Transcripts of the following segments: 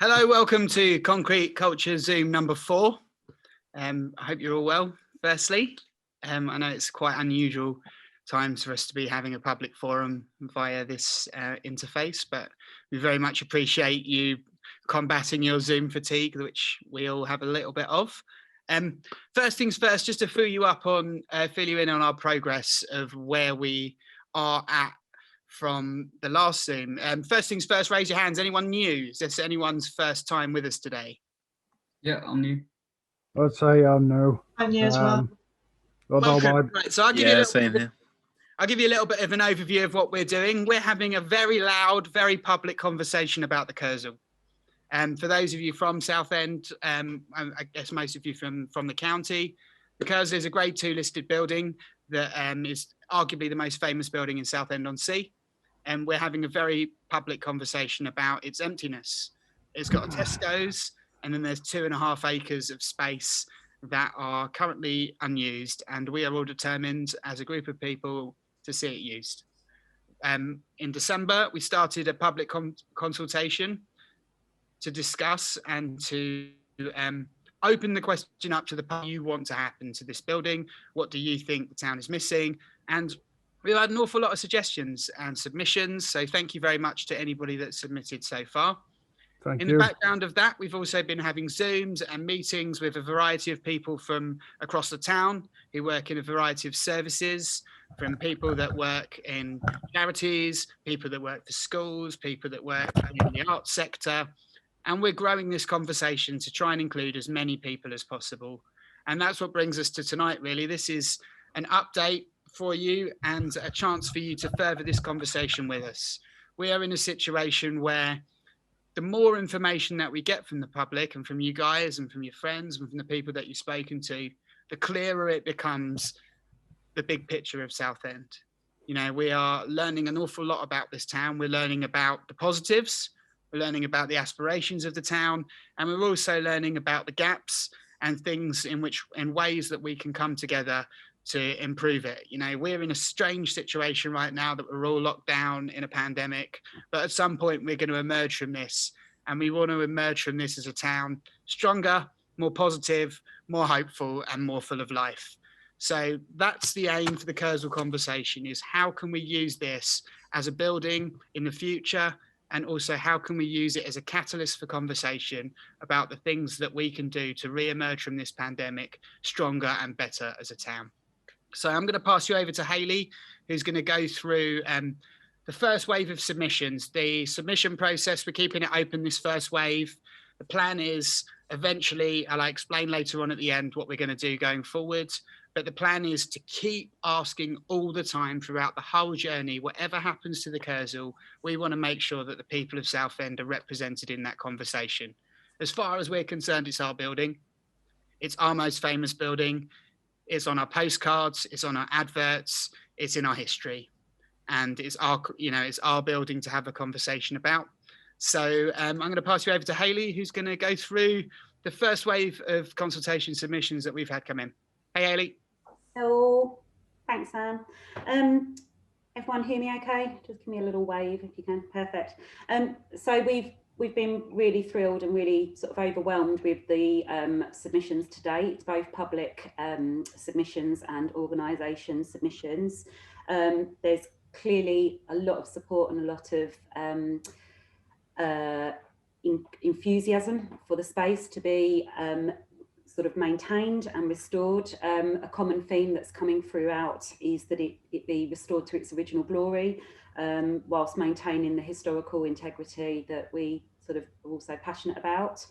Hello, welcome to Concrete Culture Zoom number 4. I hope you're all well, firstly. I know it's quite unusual times for us to be having a public forum via this interface, but we very much appreciate you combating your Zoom fatigue, which we all have a little bit of. First things first, just to fill you in on our progress of where we are at from the last Zoom. First things first, raise your hands. Anyone new? Is this anyone's first time with us today? Yeah, I'm new. I'd say I'm new. I'm new as well. Welcome. Right, so I'll give you a little bit of an overview of what we're doing. We're having a very loud, very public conversation about the Kursaal. For those of you from Southend, I guess most of you from the county, the Kursaal is a Grade 2 listed building that is arguably the most famous building in Southend-on-Sea. And we're having a very public conversation about its emptiness. It's got a Tesco's, and then there's 2.5 acres of space that are currently unused, and we are all determined as a group of people to see it used. In December, we started a public consultation to discuss and to open the question up to what you want to happen to this building. What do you think the town is missing? And we've had an awful lot of suggestions and submissions, so thank you very much to anybody that's submitted so far. Thank you. In the background of that, we've also been having Zooms and meetings with a variety of people from across the town who work in a variety of services, from people that work in charities, people that work for schools, people that work in the arts sector. And we're growing this conversation to try and include as many people as possible. And that's what brings us to tonight, really. This is an update for you and a chance for you to further this conversation with us. We are in a situation where the more information that we get from the public and from you guys and from your friends and from the people that you've spoken to, the clearer it becomes the big picture of Southend. You know, we are learning an awful lot about this town. We're learning about the positives, we're learning about the aspirations of the town, and we're also learning about the gaps and things in ways that we can come together to improve it. You know, we're in a strange situation right now that we're all locked down in a pandemic, but at some point we're going to emerge from this, and we want to emerge from this as a town stronger, more positive, more hopeful, and more full of life. So that's the aim for the Kursaal conversation, is how can we use this as a building in the future, and also how can we use it as a catalyst for conversation about the things that we can do to re-emerge from this pandemic stronger and better as a town. So I'm going to pass you over to Hayley, who's going to go through the first wave of submissions. The submission process, we're keeping it open this first wave. The plan is eventually, I'll explain later on at the end what we're going to do going forward, but the plan is to keep asking all the time throughout the whole journey, whatever happens to the Kursaal, we want to make sure that the people of Southend are represented in that conversation. As far as we're concerned, it's our building. It's our most famous building. It's on our postcards, it's on our adverts, it's in our history, and it's our building to have a conversation about. So I'm going to pass you over to Hayley, who's going to go through the first wave of consultation submissions that we've had come in. Hey, Hayley. Hello. Thanks, Sam. Everyone hear me okay? Just give me a little wave if you can. Perfect. So we've been really thrilled and really sort of overwhelmed with the submissions to date, both public submissions and organisation submissions. There's clearly a lot of support and a lot of enthusiasm for the space to be sort of maintained and restored. A common theme that's coming throughout is that it be restored to its original glory, whilst maintaining the historical integrity that we sort of are also passionate about.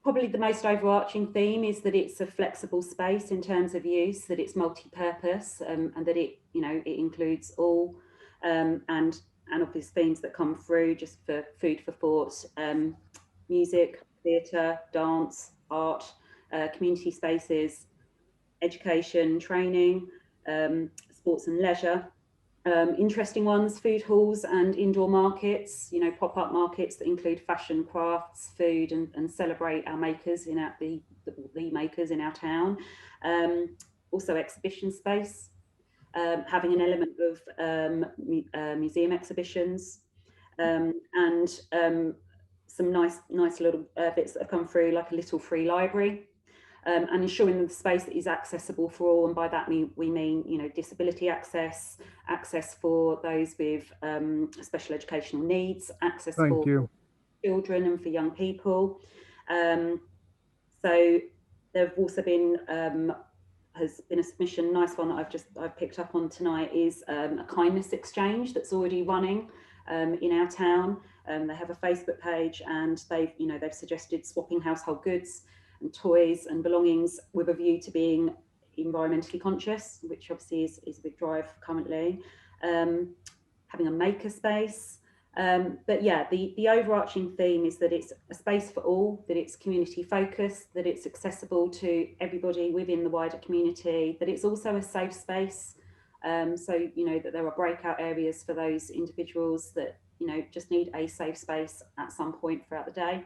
Probably the most overarching theme is that it's a flexible space in terms of use, that it's multi-purpose, and that it includes all, and obvious themes that come through just for food for thought, music, theatre, dance, art, community spaces, education, training, sports and leisure. Interesting ones, food halls and indoor markets, you know, pop-up markets that include fashion, crafts, food, and celebrate our makers the makers in our town. Also exhibition space, having an element of museum exhibitions, and some nice little bits that have come through, like a little free library, and ensuring that the space is accessible for all. And by that we mean, you know, disability access for those with special educational needs, access Thank for you. children and for young people. So there have also been has been a submission, nice one that I've picked up on tonight, is a kindness exchange that's already running in our town. They have a Facebook page, and they've suggested swapping household goods and toys and belongings with a view to being environmentally conscious, which obviously is a big drive currently. Having a maker space. But yeah, the overarching theme is that it's a space for all, that it's community focused, that it's accessible to everybody within the wider community, that it's also a safe space. So, you know, that there are breakout areas for those individuals that, you know, just need a safe space at some point throughout the day.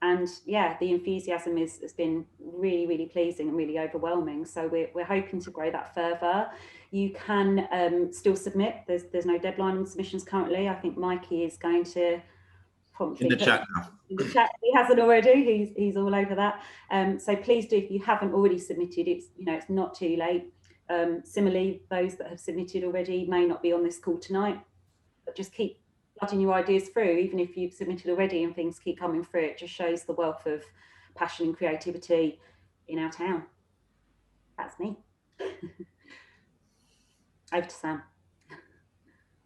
And yeah, the enthusiasm has been really, really pleasing and really overwhelming. So we're hoping to grow that further. You can still submit. There's no deadline on submissions currently. I think Mikey is going to promptly in the chat now. In the chat, he hasn't already. He's all over that. So please do, if you haven't already submitted, it's not too late. Similarly, those that have submitted already may not be on this call tonight, but just keep flooding your ideas through. Even if you've submitted already and things keep coming through, it just shows the wealth of passion and creativity in our town. That's me. Over to Sam.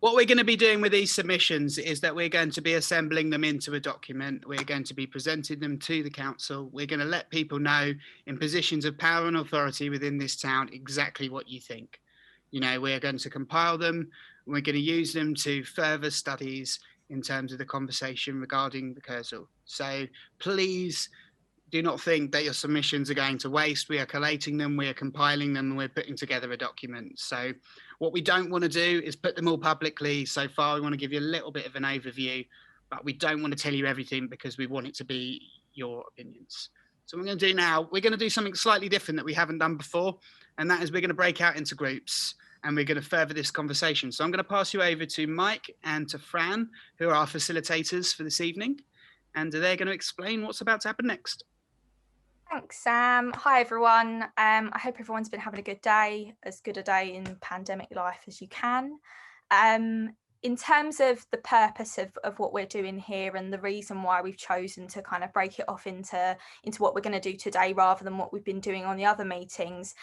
What we're going to be doing with these submissions is that we're going to be assembling them into a document. We're going to be presenting them to the council. We're going to let people know in positions of power and authority within this town exactly what you think. You know, we're going to compile them. We're going to use them to further studies in terms of the conversation regarding the Kursaal. So please do not think that your submissions are going to waste. We are collating them, we are compiling them, and we're putting together a document. So what we don't want to do is put them all publicly. So far, we want to give you a little bit of an overview, but we don't want to tell you everything because we want it to be your opinions. So what we're going to do now, we're going to do something slightly different that we haven't done before, and that is we're going to break out into groups and we're going to further this conversation. So I'm going to pass you over to Mike and to Fran, who are our facilitators for this evening, and they're going to explain what's about to happen next. Thanks, Sam. Hi, everyone. I hope everyone's been having a good day, as good a day in pandemic life as you can. In terms of the purpose of what we're doing here and the reason why we've chosen to kind of break it off into what we're going to do today rather than what we've been doing on the other meetings,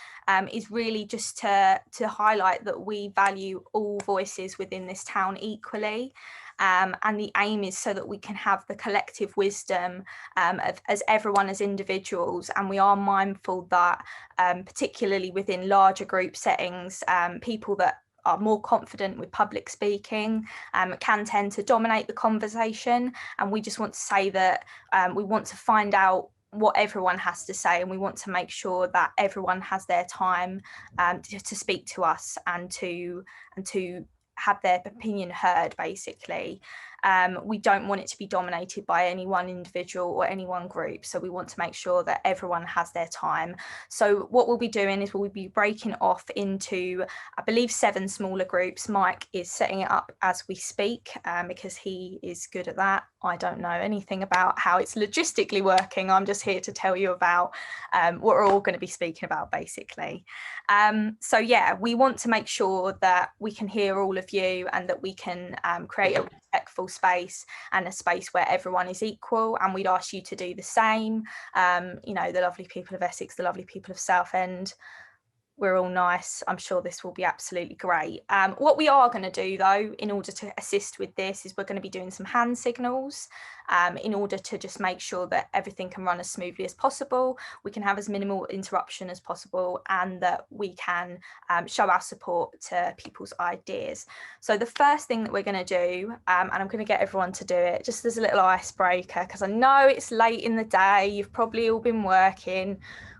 is really just to highlight that we value all voices within this town equally. And the aim is so that we can have the collective wisdom as everyone as individuals, and we are mindful that particularly within larger group settings, people that are more confident with public speaking can tend to dominate the conversation, and we just want to say that we want to find out what everyone has to say, and we want to make sure that everyone has their time to speak to us and to have their opinion heard, basically. We don't want it to be dominated by any one individual or any one group, so we want to make sure that everyone has their time. So what we'll be doing is we'll be breaking off into, I believe, 7 smaller groups. Mike is setting it up as we speak because he is good at that. I don't know anything about how it's logistically working. I'm just here to tell you about what we're all going to be speaking about, basically. So yeah, we want to make sure that we can hear all of you and that we can create a respectful space and a space where everyone is equal, and we'd ask you to do the same. You know, the lovely people of Essex, the lovely people of Southend, we're all nice. I'm sure this will be absolutely great. What we are going to do, though, in order to assist with this, is we're going to be doing some hand signals in order to just make sure that everything can run as smoothly as possible, we can have as minimal interruption as possible, and that we can show our support to people's ideas. So the first thing that we're going to do, and I'm going to get everyone to do it just as a little icebreaker, because I know it's late in the day, you've probably all been working.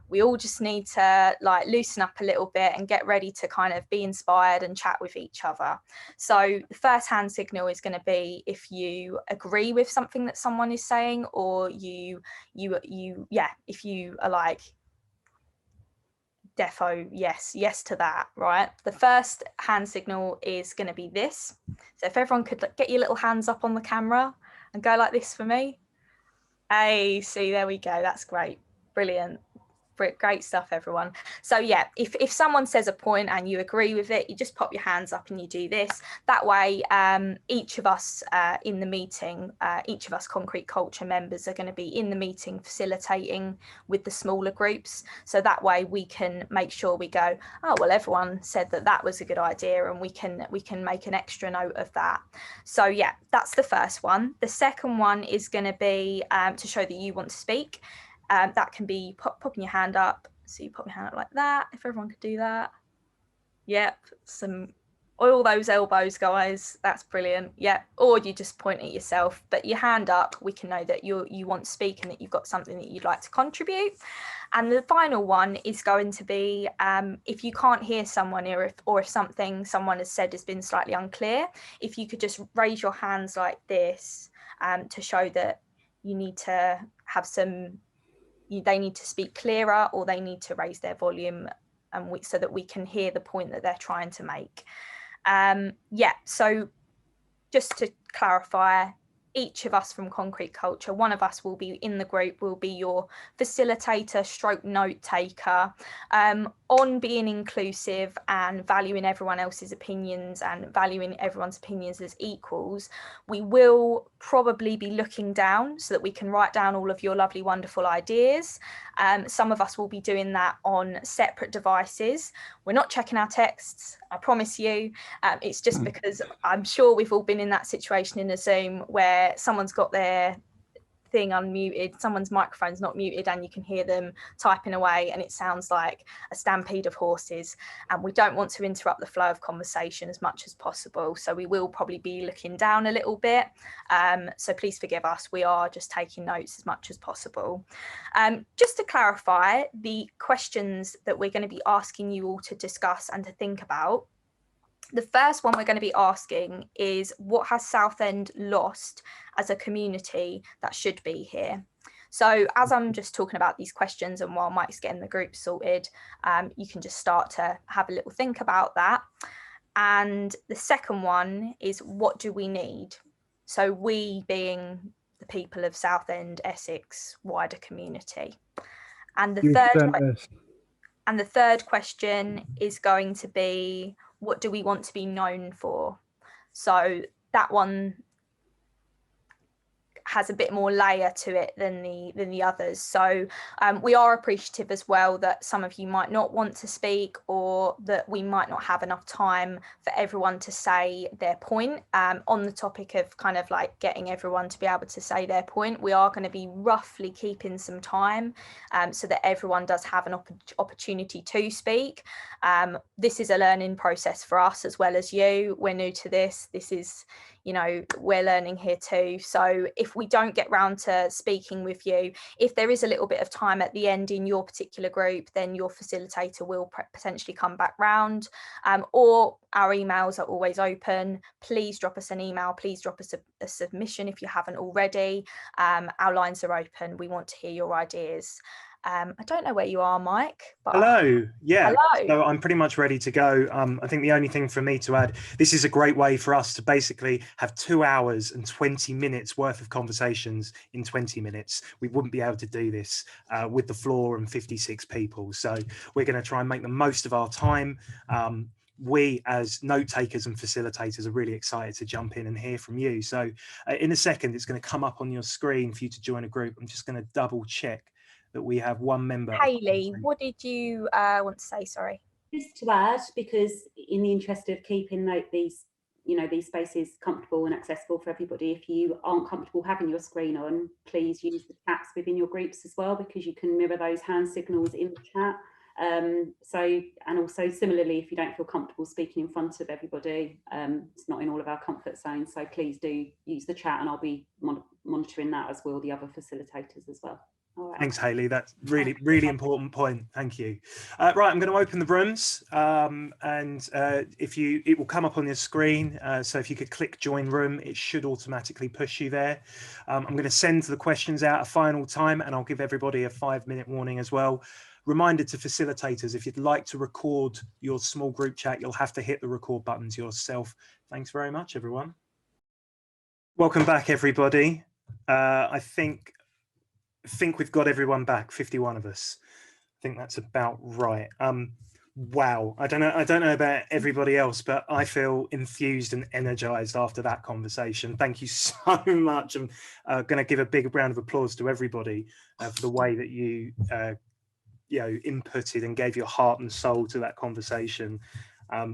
We all just need to like loosen up a little bit and get ready to kind of be inspired and chat with each other. So the first hand signal is going to be if you agree with something that someone is saying, or if you are like defo yes to that, right? The first hand signal is going to be this. So if everyone could get your little hands up on the camera, and go like this for me. Hey, see, there we go. That's great. Brilliant. Great stuff, everyone. So yeah, if someone says a point and you agree with it, you just pop your hands up and you do this. That way, each of us in the meeting, each of us Concrete Culture members are going to be in the meeting facilitating with the smaller groups. So that way we can make sure we go, oh, well, everyone said that that was a good idea, and we can make an extra note of that. So yeah, that's the first one. The second one is going to be to show that you want to speak. That can be popping your hand up. So you pop your hand up like that, if everyone could do that. Yep, all those elbows, guys. That's brilliant. Yep, or you just point at yourself, but your hand up, we can know that you want to speak and that you've got something that you'd like to contribute. And the final one is going to be if you can't hear someone, or if something someone has said has been slightly unclear, if you could just raise your hands like this to show that you need to have they need to speak clearer, or they need to raise their volume, and so that we can hear the point that they're trying to make. Yeah, so just to clarify, each of us from Concrete Culture, one of us will be in the group, will be your facilitator stroke note taker, on being inclusive and valuing everyone else's opinions and valuing everyone's opinions as equals. We will probably be looking down so that we can write down all of your lovely, wonderful ideas. Some of us will be doing that on separate devices. We're not checking our texts, I promise you. It's just because I'm sure we've all been in that situation in a Zoom where someone's got their thing unmuted, someone's microphone's not muted, and you can hear them typing away and it sounds like a stampede of horses, and we don't want to interrupt the flow of conversation as much as possible. So we will probably be looking down a little bit. So please forgive us. We are just taking notes as much as possible. Just to clarify, the questions that we're going to be asking you all to discuss and to think about, the first one we're going to be asking is, what has Southend lost as a community that should be here? So as I'm just talking about these questions, and while Mike's getting the group sorted, you can just start to have a little think about that. And the second one is, what do we need? So we being the people of Southend, Essex, wider community. And the third question is going to be, what do we want to be known for? So that one has a bit more layer to it than the others. So we are appreciative as well that some of you might not want to speak, or that we might not have enough time for everyone to say their point. On the topic of kind of like getting everyone to be able to say their point, we are going to be roughly keeping some time so that everyone does have an opportunity to speak. This is a learning process for us as well as you. We're new to this. This is, you know, we're learning here too. So if we don't get round to speaking with you, if there is a little bit of time at the end in your particular group, then your facilitator will potentially come back round, or our emails are always open. Please drop us an email. Please drop us a submission if you haven't already. Our lines are open. We want to hear your ideas. I don't know where you are, Mike. But hello. Yeah. Hello. So I'm pretty much ready to go. I think the only thing for me to add, this is a great way for us to basically have 2 hours and 20 minutes worth of conversations in 20 minutes. We wouldn't be able to do this with the floor and 56 people. So we're going to try and make the most of our time. We as note takers and facilitators are really excited to jump in and hear from you. So in a second, it's going to come up on your screen for you to join a group. I'm just going to double check that we have one member. Hayley, what did you want to say? Sorry. Just to add, because in the interest of keeping these, you know, these spaces comfortable and accessible for everybody, if you aren't comfortable having your screen on, please use the chats within your groups as well, because you can mirror those hand signals in the chat. And also similarly, if you don't feel comfortable speaking in front of everybody, it's not in all of our comfort zones. So please do use the chat, and I'll be monitoring that, as will the other facilitators as well. All right. Thanks, Hayley. That's really important point. Thank you. Right, I'm going to open the rooms, and it will come up on your screen. So if you could click join room, it should automatically push you there. I'm going to send the questions out a final time, and I'll give everybody a 5-minute warning as well. Reminder to facilitators, if you'd like to record your small group chat, you'll have to hit the record buttons yourself. Thanks very much, everyone. Welcome back, everybody. I think we've got everyone back. 51 of us. I think that's about right. Wow. I don't know about everybody else, but I feel enthused and energized after that conversation. Thank you so much. I'm going to give a big round of applause to everybody for the way that you inputted and gave your heart and soul to that conversation.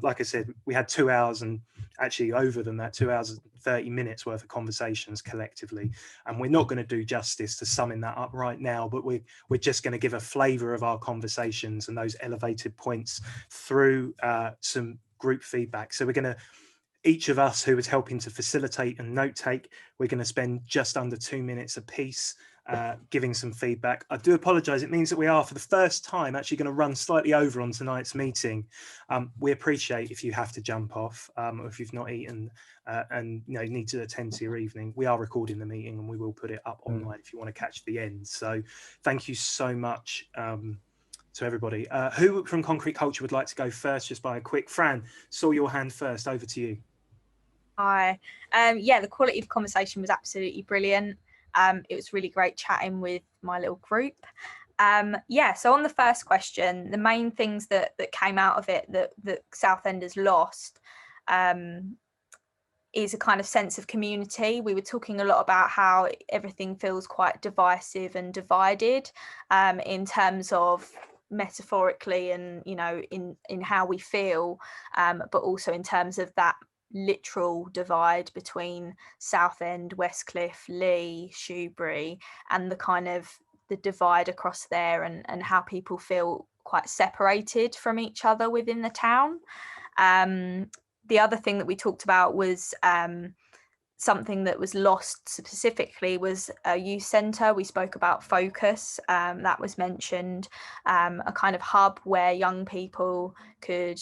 Like I said, we had 2 hours and actually over than that, 2 hours and 30 minutes worth of conversations collectively. And we're not going to do justice to summing that up right now, but we're just going to give a flavor of our conversations and those elevated points through some group feedback. So we're going to, each of us who was helping to facilitate and note take, we're going to spend just under 2 minutes a piece giving some feedback. I do apologize. It means that we are, for the first time, actually going to run slightly over on tonight's meeting. We appreciate if you have to jump off or if you've not eaten and need to attend to your evening. We are recording the meeting and we will put it up online if you want to catch the end. So thank you so much to everybody. Who from Concrete Culture would like to go first, just by a quick? Fran, saw your hand first. Over to you. Hi. Yeah, the quality of conversation was absolutely brilliant. It was really great chatting with my little group. Yeah, so on the first question, the main things that came out of it that Southenders lost is a kind of sense of community. We were talking a lot about how everything feels quite divisive and divided in terms of metaphorically and in how we feel, but also in terms of that literal divide between Southend, Westcliff, Lee, Shoebury, and the kind of the divide across there and how people feel quite separated from each other within the town. The other thing that we talked about was something that was lost specifically was a youth centre. We spoke about focus, that was mentioned, a kind of hub where young people could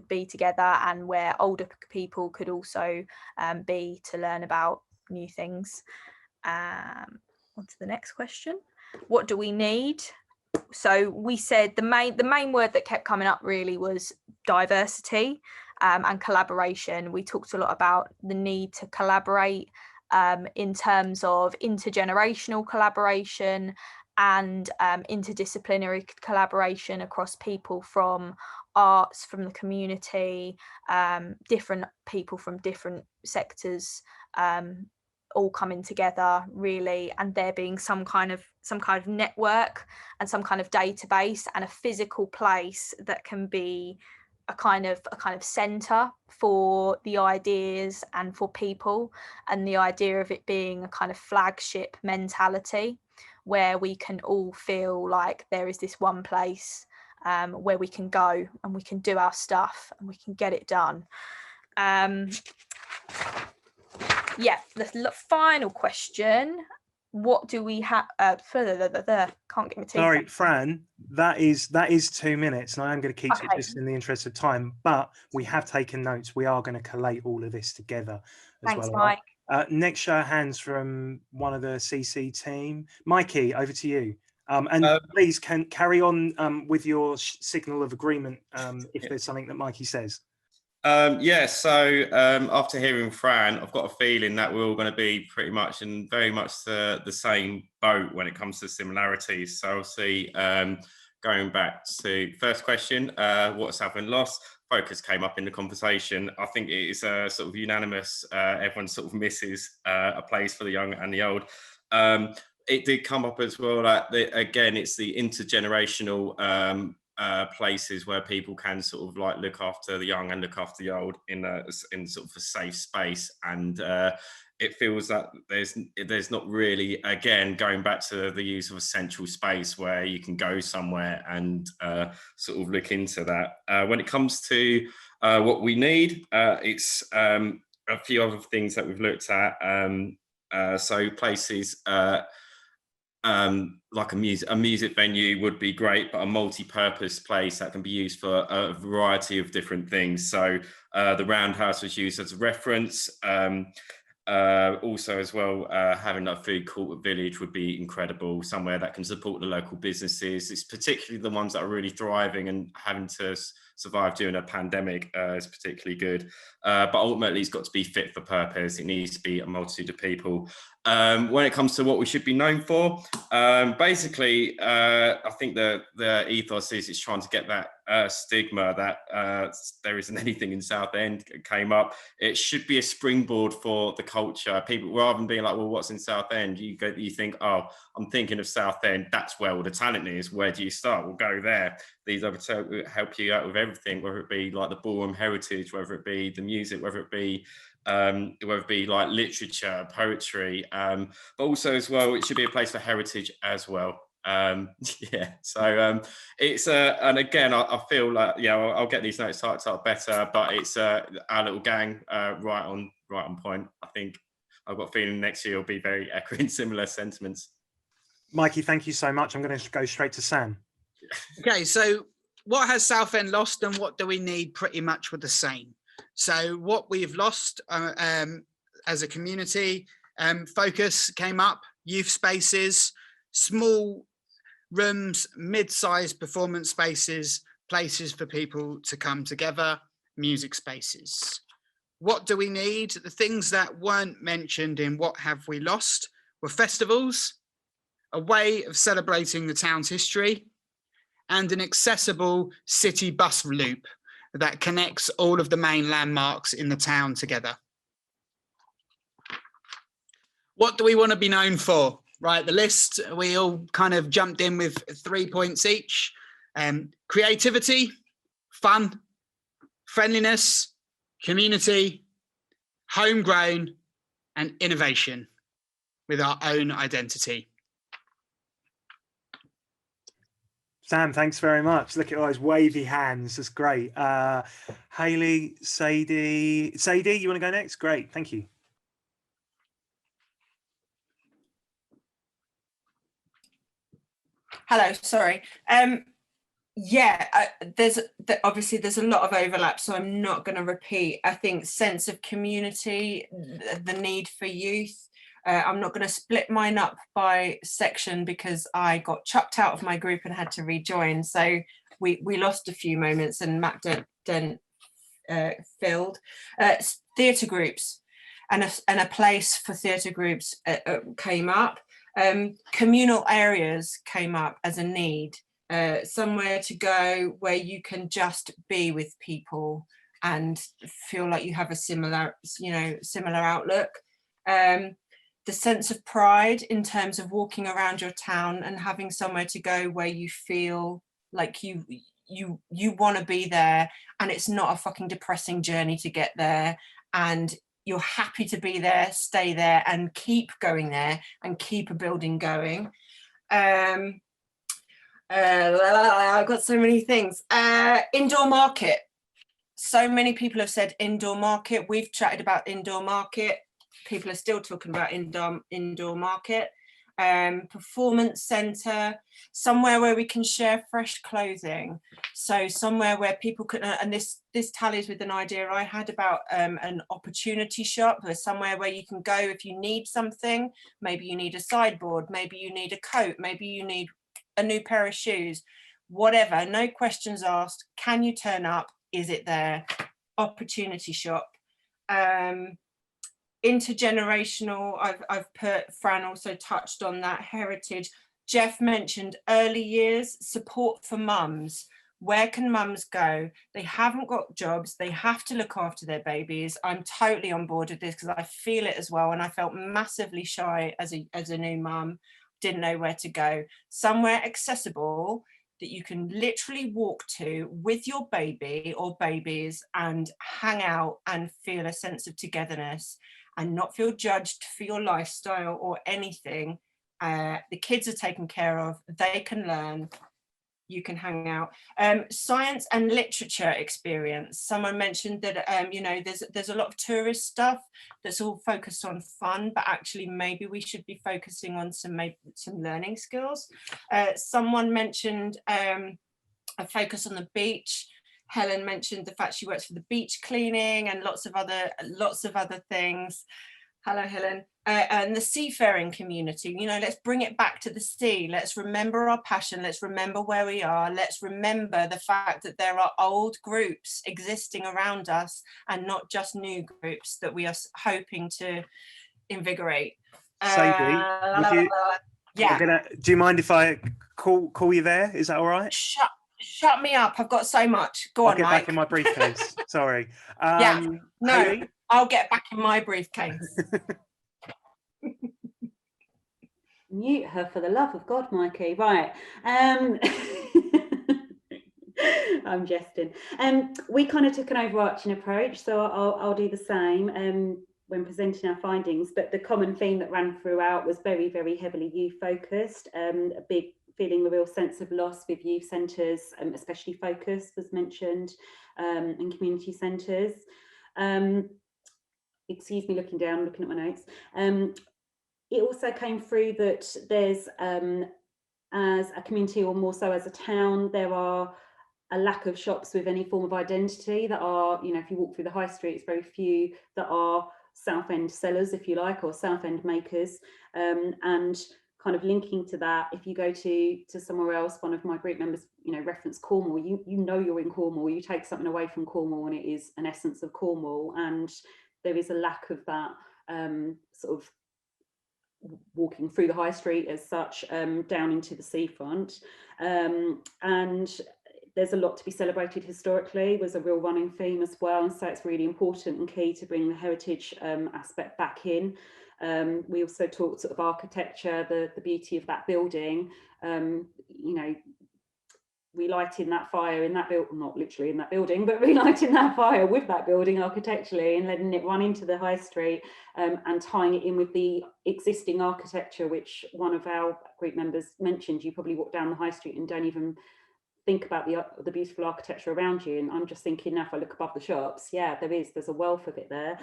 be together and where older people could also be to learn about new things. On to the next question. What do we need? So we said the main word that kept coming up really was diversity and collaboration. We talked a lot about the need to collaborate in terms of intergenerational collaboration and interdisciplinary collaboration across people from arts, from the community, different people from different sectors, all coming together really, and there being some kind of network and some kind of database and a physical place that can be a kind of center for the ideas and for people, and the idea of it being a kind of flagship mentality where we can all feel like there is this one place where we can go and we can do our stuff and we can get it done. Yeah, the final question. What do we have? Can't get my teeth. Sorry, Fran, that is 2 minutes, and I am going to keep it just in the interest of time, but we have taken notes. We are going to collate all of this together as Thanks, well. Mike. Next show of hands from one of the CC team. Mikey, over to you. And please carry on with your signal of agreement if there's something that Mikey says. So after hearing Fran, I've got a feeling that we're all going to be pretty much and very much the same boat when it comes to similarities. So I'll see, going back to first question, what Southend lost? Focus came up in the conversation. I think it is sort of unanimous. Everyone sort of misses a place for the young and the old. It did come up as well that again, it's the intergenerational places where people can sort of like look after the young and look after the old in sort of a safe space, and it feels that there's not really, again, going back to the use of a central space where you can go somewhere and sort of look into that. When it comes to what we need, it's a few other things that we've looked at. So places like a music venue would be great, but a multi-purpose place that can be used for a variety of different things. So the Roundhouse was used as a reference. Also as well, having a food court village would be incredible, somewhere that can support the local businesses. It's particularly the ones that are really thriving and having to survive during a pandemic is particularly good. But ultimately, it's got to be fit for purpose. It needs to be a multitude of people. When it comes to what we should be known for, basically, I think the ethos is it's trying to get that stigma that there isn't anything in Southend came up. It should be a springboard for the culture. People, rather than being like, well, what's in Southend? You think, oh, I'm thinking of Southend. That's where all the talent is. Where do you start? We'll go there. These other help you out with everything, whether it be like the ballroom heritage, whether it be the music, whether it be like literature, poetry, but also as well, it should be a place for heritage as well. Yeah, so it's and again, I feel like, yeah, I'll get these notes typed up better, but it's our little gang right on point. I think I've got a feeling next year will be very echoing similar sentiments. Mikey, thank you so much. I'm going to go straight to Sam. Okay, so what has Southend lost and what do we need pretty much with the same? So what we've lost as a community, focus came up, youth spaces, small rooms, mid-sized performance spaces, places for people to come together, music spaces. What do we need? The things that weren't mentioned in what have we lost were festivals, a way of celebrating the town's history, and an accessible city bus loop that connects all of the main landmarks in the town together. What do we want to be known for? Right, the list, we all kind of jumped in with 3 points each. Creativity, fun, friendliness, community, homegrown, and innovation with our own identity. Sam, thanks very much. Look at all those wavy hands. That's great. Hayley, Sadie, you want to go next? Great, thank you. Hello, sorry. Obviously there's a lot of overlap, so I'm not going to repeat. I think sense of community, the need for youth. I'm not going to split mine up by section because I got chucked out of my group and had to rejoin. So we lost a few moments and Matt Dent filled. Theatre groups and a place for theatre groups came up. Communal areas came up as a need. Somewhere to go where you can just be with people and feel like you have a similar outlook. The sense of pride in terms of walking around your town and having somewhere to go where you feel like you want to be there and it's not a fucking depressing journey to get there, and you're happy to be there, stay there and keep going there and keep a building going. I've got so many things. Indoor market. So many people have said indoor market. We've chatted about indoor market. People are still talking about indoor market. Performance centre, somewhere where we can share fresh clothing. So somewhere where people could, and this tallies with an idea I had about an opportunity shop, or somewhere where you can go if you need something. Maybe you need a sideboard, maybe you need a coat, maybe you need a new pair of shoes, whatever, no questions asked. Can you turn up? Is it there? Opportunity shop. Intergenerational, I've put, Fran also touched on that, heritage. Jeff mentioned early years, support for mums. Where can mums go? They haven't got jobs, they have to look after their babies. I'm totally on board with this because I feel it as well, and I felt massively shy as a new mum, didn't know where to go. Somewhere accessible that you can literally walk to with your baby or babies and hang out and feel a sense of togetherness and not feel judged for your lifestyle or anything. The kids are taken care of, they can learn, you can hang out. Science and literature experience. Someone mentioned that there's a lot of tourist stuff that's all focused on fun, but actually maybe we should be focusing on some learning skills. Someone mentioned a focus on the beach. Helen mentioned the fact she works for the beach cleaning and lots of other things. Hello, Helen. And the seafaring community, you know, let's bring it back to the sea. Let's remember our passion. Let's remember where we are. Let's remember the fact that there are old groups existing around us and not just new groups that we are hoping to invigorate. Sadie, would you? Yeah. Do you mind if I call you there? Is that all right? Shut me up. I've got so much. Go on, I'll get Mike. back in my briefcase. Sorry. Yeah. No, Hayley? I'll get back in my briefcase. Mute her for the love of God, Mikey. Right. I'm jesting. We kind of took an overarching approach, so I'll do the same when presenting our findings. But the common theme that ran throughout was very, very heavily youth focused. A big feeling, a real sense of loss with youth centres, especially focus was mentioned, and community centres. Excuse me, looking down, looking at my notes. It also came through that there's, as a community or more so as a town, there are a lack of shops with any form of identity that are, you know, if you walk through the high street, it's very few that are Southend sellers, if you like, or Southend makers. And kind of linking to that, if you go to somewhere else, one of my group members, you know, reference Cornwall, you know you're in Cornwall, you take something away from Cornwall and it is an essence of Cornwall, and there is a lack of that sort of walking through the high street as such, down into the seafront. And there's a lot to be celebrated historically, was a real running theme as well. And so it's really important and key to bring the heritage aspect back in. We also talked sort of architecture, the beauty of that building, you know, relighting that fire in that building, not literally in that building, but relighting that fire with that building architecturally and letting it run into the high street, and tying it in with the existing architecture, which one of our group members mentioned. You probably walk down the high street and don't even think about the beautiful architecture around you. And I'm just thinking now, if I look above the shops, yeah, there's a wealth of it there.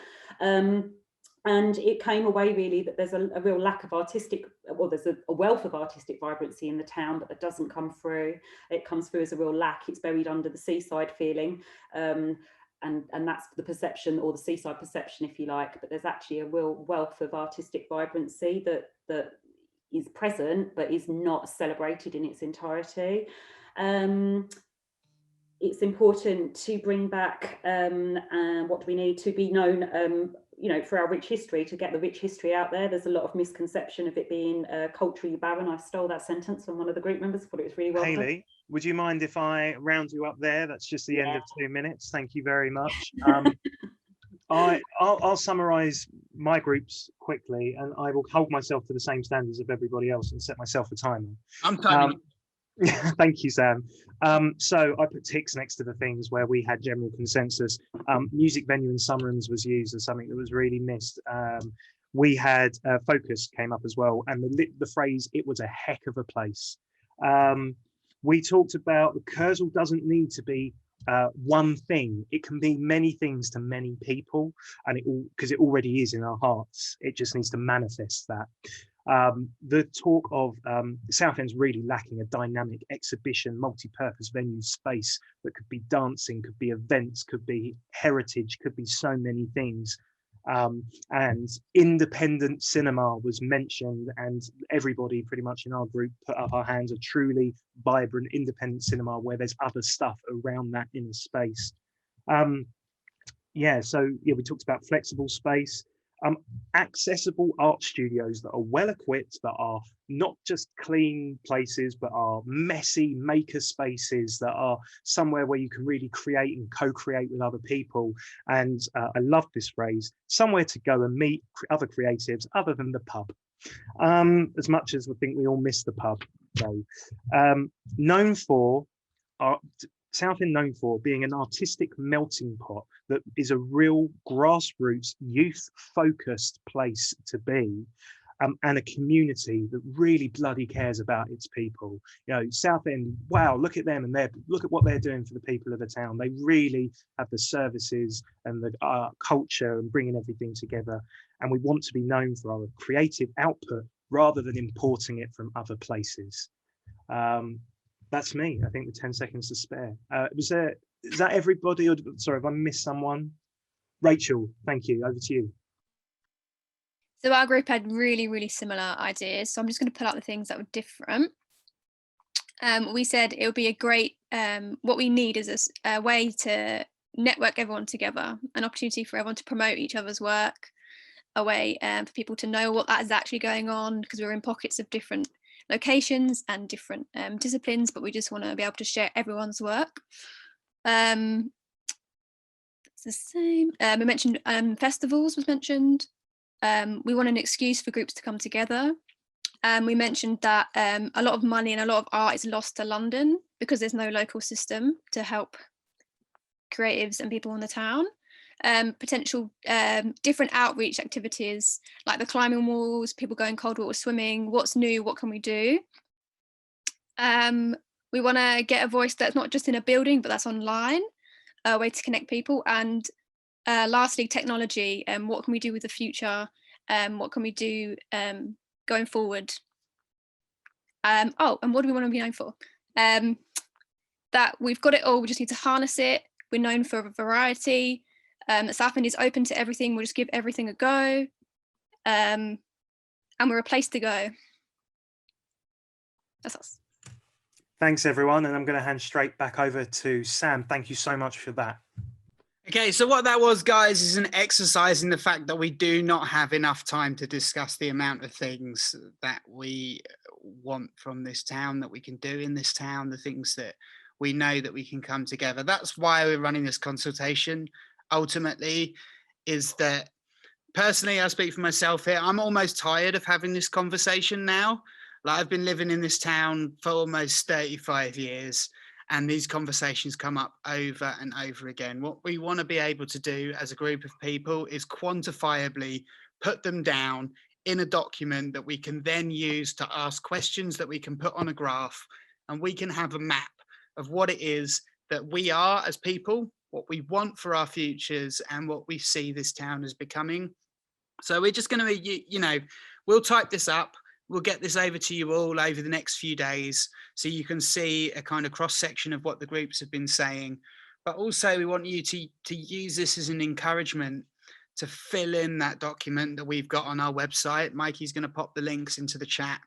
And it came away really that there's a real lack of artistic, well, there's a wealth of artistic vibrancy in the town, but that doesn't come through. It comes through as a real lack. It's buried under the seaside feeling. And that's the perception, or the seaside perception, if you like. But there's actually a real wealth of artistic vibrancy that is present, but is not celebrated in its entirety. It's important to bring back, what do we need to be known, you know, for our rich history, to get the rich history out there. There's a lot of misconception of it being culturally barren. I stole that sentence from one of the group members. I thought it was really well done. Hayley, would you mind if I round you up there? That's just the end of 2 minutes. Thank you very much. I'll summarise my groups quickly, and I will hold myself to the same standards of everybody else and set myself a timer. I'm timing. Thank you, Sam. So I put ticks next to the things where we had general consensus. Music venue in Summerlands was used as something that was really missed. We had focus came up as well, and the phrase "it was a heck of a place." We talked about the Kursaal doesn't need to be one thing. It can be many things to many people, and because it already is in our hearts. It just needs to manifest that. The talk of Southend's really lacking a dynamic exhibition, multi-purpose venue space that could be dancing, could be events, could be heritage, could be so many things. And independent cinema was mentioned, and everybody pretty much in our group put up our hands. A truly vibrant independent cinema where there's other stuff around that in a space. We talked about flexible space. Accessible art studios that are well equipped, that are not just clean places, but are messy maker spaces, that are somewhere where you can really create and co-create with other people. And I love this phrase, somewhere to go and meet other creatives other than the pub. As much as I think we all miss the pub, though. Southend known for being an artistic melting pot that is a real grassroots, youth-focused place to be, and a community that really bloody cares about its people. You know, Southend, wow, look at them, and look at what they're doing for the people of the town. They really have the services and the culture and bringing everything together. And we want to be known for our creative output rather than importing it from other places. That's me. I think with 10 seconds to spare. Is that everybody? Or, sorry, have I missed someone? Rachel, thank you. Over to you. So our group had really, really similar ideas. So I'm just going to pull out the things that were different. We said it would be a great, what we need is a way to network everyone together, an opportunity for everyone to promote each other's work, a way for people to know what that is actually going on, because we're in pockets of different locations and different disciplines, but we just want to be able to share everyone's work. It's the same. We mentioned festivals was mentioned. We want an excuse for groups to come together. We mentioned that a lot of money and a lot of art is lost to London because there's no local system to help creatives and people in the town. Potential different outreach activities like the climbing walls, people going cold water swimming. What's new? What can we do? We want to get a voice that's not just in a building, but that's online, a way to connect people. And lastly, technology. What can we do with the future? What can we do going forward? And what do we want to be known for? That we've got it all, we just need to harness it. We're known for a variety. Southend is open to everything, we'll just give everything a go. And we're a place to go. That's us. Thanks, everyone. And I'm going to hand straight back over to Sam. Thank you so much for that. Okay, so what that was, guys, is an exercise in the fact that we do not have enough time to discuss the amount of things that we want from this town, that we can do in this town, the things that we know that we can come together. That's why we're running this consultation. Ultimately, is that personally, I speak for myself here, I'm almost tired of having this conversation now. Like, I've been living in this town for almost 35 years. And these conversations come up over and over again. What we want to be able to do as a group of people is quantifiably put them down in a document that we can then use to ask questions that we can put on a graph, and we can have a map of what it is that we are as people, what we want for our futures, and what we see this town as becoming. So we're just going to, we'll type this up. We'll get this over to you all over the next few days so you can see a kind of cross section of what the groups have been saying. But also we want you to use this as an encouragement to fill in that document that we've got on our website. Mikey's going to pop the links into the chat.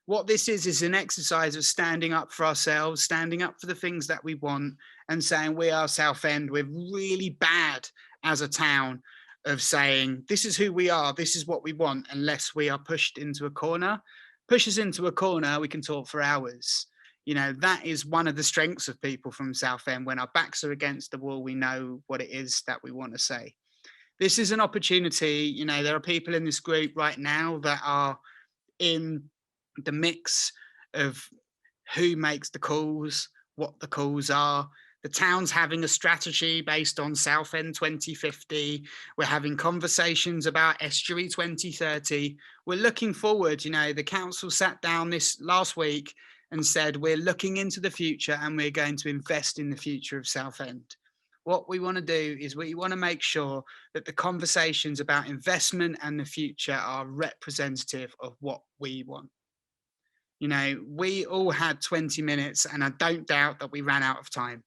What this is an exercise of standing up for ourselves, standing up for the things that we want, and saying we are Southend. We're really bad as a town of saying, this is who we are, this is what we want, unless we are pushed into a corner. Push us into a corner, we can talk for hours. That is one of the strengths of people from Southend. When our backs are against the wall, we know what it is that we want to say. This is an opportunity. There are people in this group right now that are in the mix of who makes the calls, what the calls are. The town's having a strategy based on Southend 2050. We're having conversations about Estuary 2030. We're looking forward. The council sat down this last week and said, we're looking into the future and we're going to invest in the future of Southend. What we want to do is we want to make sure that the conversations about investment and the future are representative of what we want. We all had 20 minutes, and I don't doubt that we ran out of time.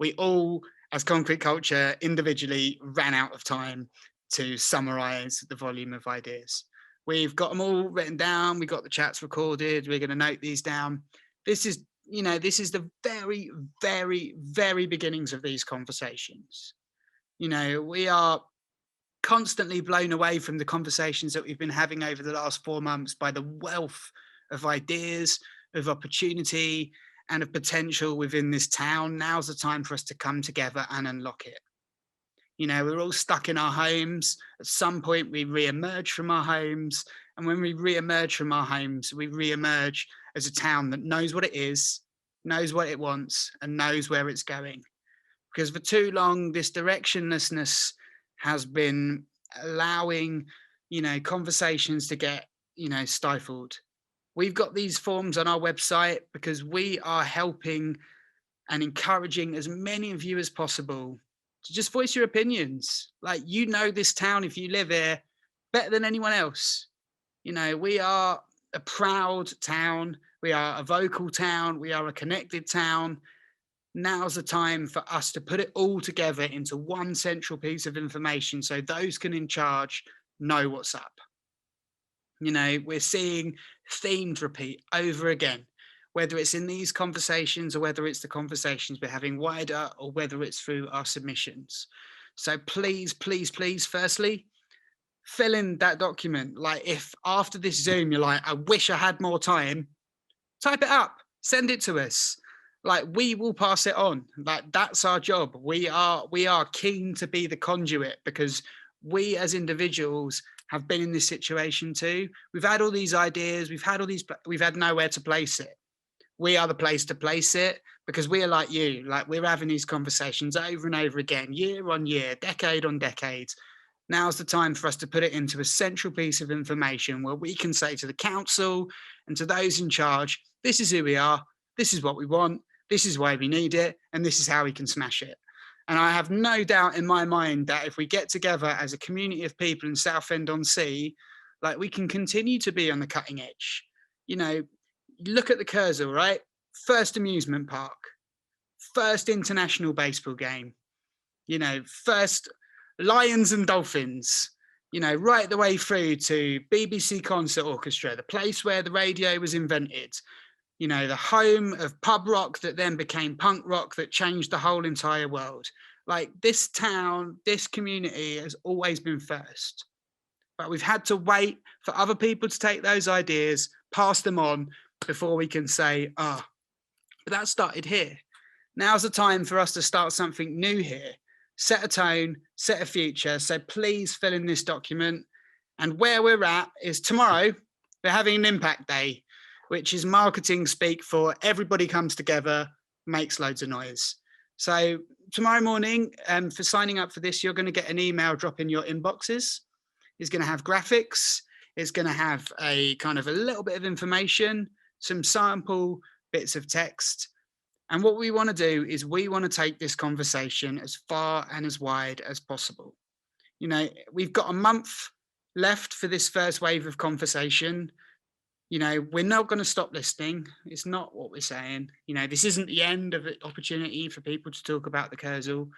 We all, as Concrete Culture, individually ran out of time to summarize the volume of ideas. We've got them all written down. We got the chats recorded. We're going to note these down. This is the very, very, very beginnings of these conversations. We are constantly blown away from the conversations that we've been having over the last 4 months by the wealth of ideas, of opportunity, and of potential within this town. Now's the time for us to come together and unlock it. We're all stuck in our homes. At some point, we re-emerge from our homes. And when we re-emerge from our homes, we re-emerge as a town that knows what it is, knows what it wants, and knows where it's going. Because for too long, this directionlessness has been allowing, conversations to get, stifled. We've got these forms on our website because we are helping and encouraging as many of you as possible to just voice your opinions. Like, this town, if you live here, better than anyone else. We are a proud town. We are a vocal town. We are a connected town. Now's the time for us to put it all together into one central piece of information so those in charge know what's up. You know, we're seeing themes repeat over again, whether it's in these conversations or whether it's the conversations we're having wider or whether it's through our submissions. So please, please, please, firstly, fill in that document. Like if after this Zoom, you're like, I wish I had more time, type it up, send it to us. Like we will pass it on. Like that's our job. We are keen to be the conduit because we as individuals have been in this situation too. We've had all these ideas, we've had nowhere to place it. We are the place to place it because we are like you, like we're having these conversations over and over again, year on year, decade on decade. Now's the time for us to put it into a central piece of information where we can say to the council and to those in charge, this is who we are, this is what we want, this is why we need it, and this is how we can smash it. And I have no doubt in my mind that if we get together as a community of people in Southend-on-Sea, like we can continue to be on the cutting edge. You know, look at the Kursaal, right? First amusement park, first international baseball game, you know, first Lions and Dolphins, you know, right the way through to BBC Concert Orchestra, the place where the radio was invented, you know, the home of pub rock that then became punk rock that changed the whole entire world. Like this town, this community has always been first. But we've had to wait for other people to take those ideas, pass them on before we can say, but that started here. Now's the time for us to start something new here. Set a tone, set a future. So please fill in this document. And where we're at is tomorrow, we're having an impact day, which is marketing speak for everybody comes together, makes loads of noise. So tomorrow morning, for signing up for this, you're going to get an email drop in your inboxes. It's going to have graphics. It's going to have a kind of a little bit of information, some sample bits of text. And what we want to do is we want to take this conversation as far and as wide as possible. You know, we've got a month left for this first wave of conversation. You know, we're not going to stop listening. It's not what we're saying. You know, this isn't the end of an opportunity for people to talk about the Kursaal.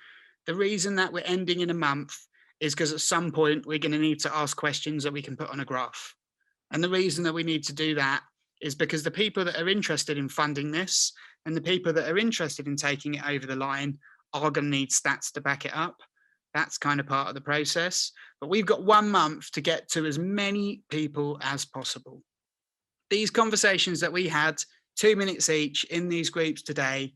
The reason that we're ending in a month is because at some point we're going to need to ask questions that we can put on a graph. And the reason that we need to do that is because the people that are interested in funding this and the people that are interested in taking it over the line are going to need stats to back it up. That's kind of part of the process. But we've got 1 month to get to as many people as possible. These conversations that we had, 2 minutes each in these groups today,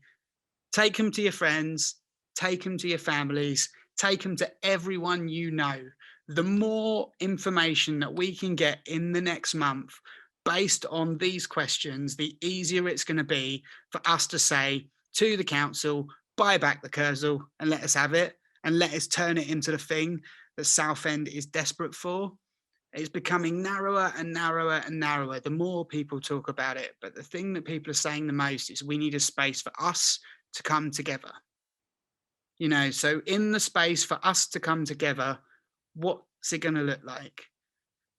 take them to your friends, take them to your families, take them to everyone you know. The more information that we can get in the next month based on these questions, the easier it's going to be for us to say to the council, buy back the Kursaal and let us have it and let us turn it into the thing that Southend is desperate for. It's becoming narrower and narrower and narrower the more people talk about it. But the thing that people are saying the most is we need a space for us to come together. You know, so in the space for us to come together, what's it going to look like?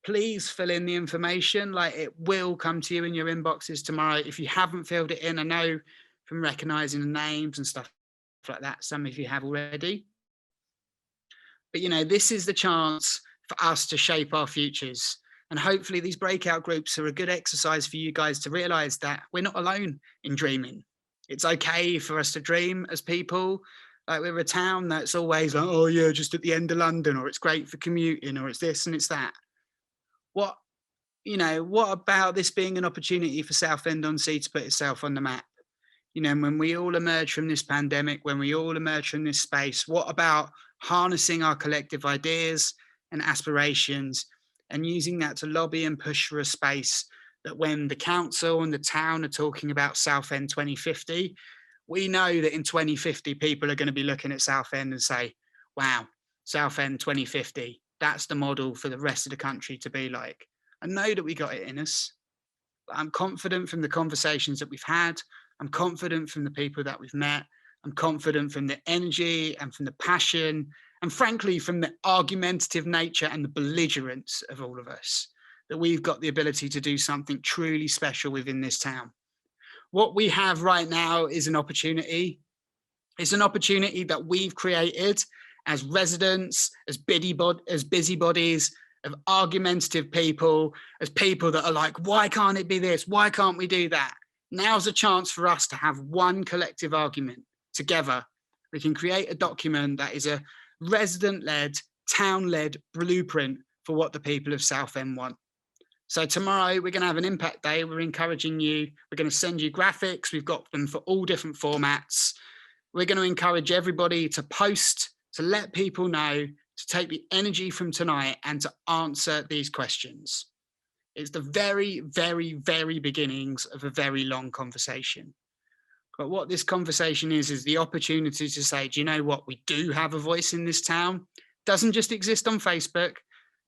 Please fill in the information. Like it will come to you in your inboxes tomorrow. If you haven't filled it in, I know from recognizing the names and stuff like that, some of you have already. But, you know, this is the chance for us to shape our futures. And hopefully these breakout groups are a good exercise for you guys to realize that we're not alone in dreaming. It's okay for us to dream as people. Like we're a town that's always like, oh yeah, just at the end of London, or it's great for commuting, or it's this and it's that. What about this being an opportunity for Southend-on-Sea to put itself on the map? You know, when we all emerge from this pandemic, when we all emerge from this space, what about harnessing our collective ideas and aspirations and using that to lobby and push for a space that when the council and the town are talking about Southend 2050, we know that in 2050, people are going to be looking at Southend and say, wow, Southend 2050, that's the model for the rest of the country to be like. I know that we got it in us. But I'm confident from the conversations that we've had. I'm confident from the people that we've met. I'm confident from the energy and from the passion and frankly, from the argumentative nature and the belligerence of all of us, that we've got the ability to do something truly special within this town. What we have right now is an opportunity. It's an opportunity that we've created as residents, as busybodies, of argumentative people, as people that are like, why can't it be this? Why can't we do that? Now's a chance for us to have one collective argument together. We can create a document that is a resident-led, town-led blueprint for what the people of Southend want. So tomorrow we're going to have an impact day. We're encouraging you. We're going to send you graphics. We've got them for all different formats. We're going to encourage everybody to post, to let people know, to take the energy from tonight and to answer these questions. It's the very, very, very beginnings of a very long conversation. But what this conversation is the opportunity to say, do you know what? We do have a voice in this town. Doesn't just exist on Facebook,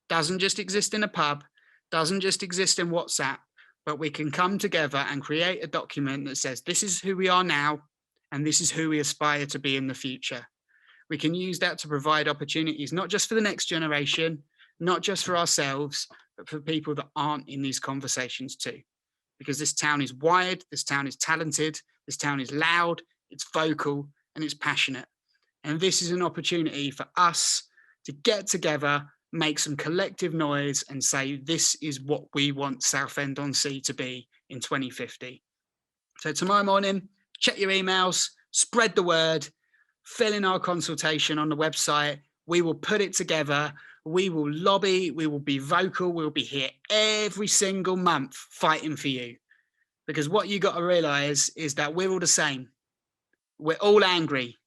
doesn't just exist in a pub, doesn't just exist in WhatsApp, but we can come together and create a document that says, this is who we are now, and this is who we aspire to be in the future. We can use that to provide opportunities, not just for the next generation, not just for ourselves, but for people that aren't in these conversations too. Because this town is wired, this town is talented, this town is loud, it's vocal, and it's passionate. And this is an opportunity for us to get together, make some collective noise and say, this is what we want Southend-on-Sea to be in 2050. So tomorrow morning, check your emails, spread the word, fill in our consultation on the website. We will put it together. We will lobby. We will be vocal. We'll be here every single month fighting for you. Because what you got to realize is that we're all the same. We're all angry.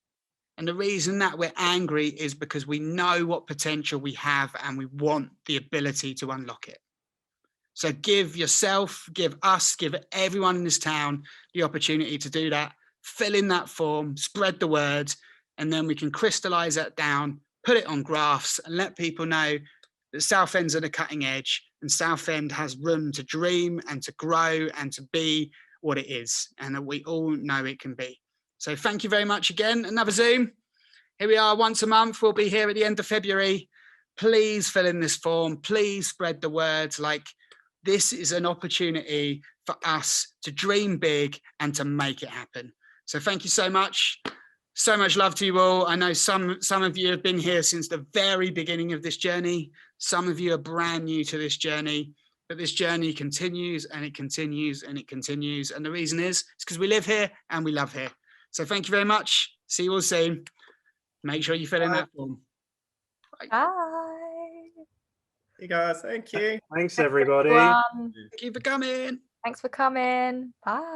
And the reason that we're angry is because we know what potential we have and we want the ability to unlock it. So give yourself, give us, give everyone in this town the opportunity to do that. Fill in that form, spread the word, and then we can crystallize that down, put it on graphs and let people know that Southend's at the cutting edge and Southend has room to dream and to grow and to be what it is and that we all know it can be. So thank you very much again. Another Zoom. Here we are once a month. We'll be here at the end of February. Please fill in this form. Please spread the word. Like, this is an opportunity for us to dream big and to make it happen. So thank you so much. So much love to you all. I know some of you have been here since the very beginning of this journey. Some of you are brand new to this journey, but this journey continues and it continues and it continues. And the reason is it's because we live here and we love here. So thank you very much. See you all soon. Make sure you fill in that form. Bye. Hey guys, thank you. Thanks everybody. Everyone. Thank you for coming. Thanks for coming. Bye.